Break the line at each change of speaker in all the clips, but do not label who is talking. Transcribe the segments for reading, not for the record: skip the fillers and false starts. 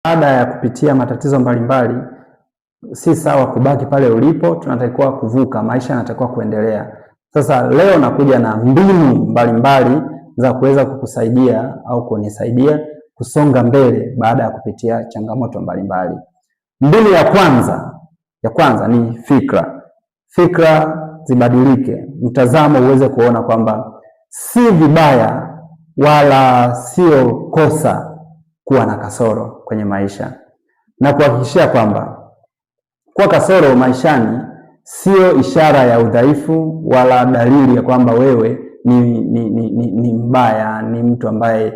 baada ya kupitia matatizo mbalimbali, si sawa kubaki pale ulipo, tunatakiwa kuvuka, maisha yanatakiwa kuendelea. Sasa leo nakuja na mbinu mbalimbali za kuweza kukusaidia au kunisaidia kusonga mbele baada ya kupitia changamoto mbalimbali. Mbinu ya kwanza ni fikra. Fikra zibadilike, mtazamo uweze kuona kwamba si vibaya wala sio kosa kuwa na kasoro kwenye maisha, na kuhakikishia kwamba kuwa kasoro maishani sio ishara ya udhaifu wala dalili ya kwamba wewe ni mbaya, ni mtu ambaye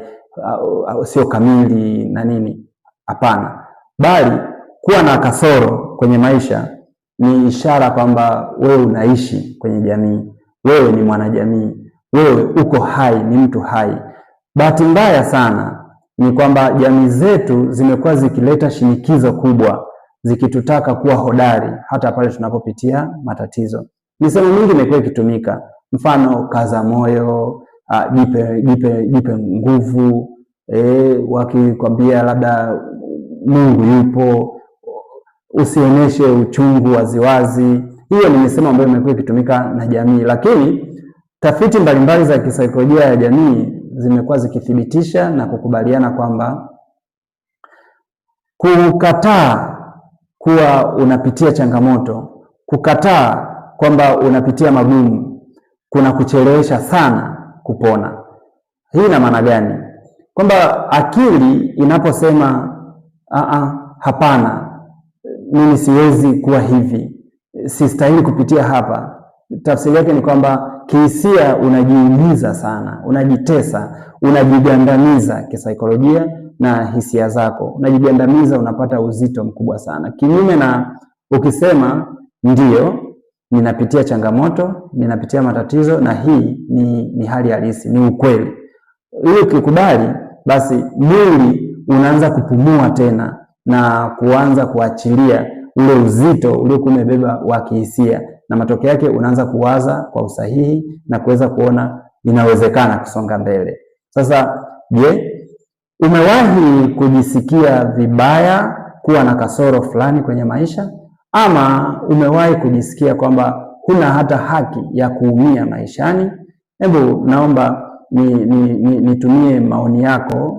sio kamili na nini. Hapana, bali kuwa na kasoro kwenye maisha ni ishara kwamba wewe unaishi kwenye jamii, wewe ni mwanajamii, wewe uko hai, ni mtu hai. Bahati mbaya sana ni kwamba jamii zetu zimekuwa zikileta shinikizo kubwa, zikitutaka kuwa hodari hata pale tunapopitia matatizo. Misemo mingi imekuwa ikitumika, mfano kaza moyo, jipe nguvu, wakikwambia labda Mungu yupo, usionyeshe uchungu waziwazi. Hiyo ni misemo ambayo imekuwa ikitumika na jamii, lakini tafiti mbalimbali za kisaikolojia ya jamii zimekuwa zikithibitisha na kukubaliana kwamba kukataa kuwa unapitia changamoto, kukataa kwamba unapitia magumu, kuna kuchelewesha sana kupona. Hii ina maana gani? Kwamba akili inaposema hapana, mimi siwezi kuwa hivi, sistahili kupitia hapa, tafsiri yake ni kwamba kihisia unajiumiza sana, unajitesa, unajigandamiza kisaikolojia na hisia zako, unajigandamiza, unapata uzito mkubwa sana. Kinyume na ukisema ndio, ninapitia changamoto, ninapitia matatizo, na hii ni hali halisi, ni ukweli. Ili ukikubali, basi mwili unaanza kupumua tena na kuanza kuachilia ule uzito uliokuwa umebeba wa kihisia, na matokeo yake unaanza kuwaza kwa usahihi na kuweza kuona inawezekana kusonga mbele. Sasa je, umewahi kujisikia vibaya kuwa na kasoro fulani kwenye maisha, ama umewahi kujisikia kwamba huna hata haki ya kuumia maishani? Hebu naomba nitumie maoni yako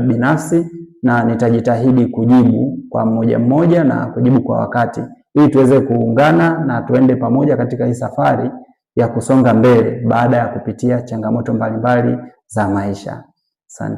binafsi, na nitajitahidi kujibu kwa mmoja na kujibu kwa wakati, ili tuweze kuungana na tuende pamoja katika hii safari ya kusonga mbele baada ya kupitia changamoto mbalimbali za maisha. Asante.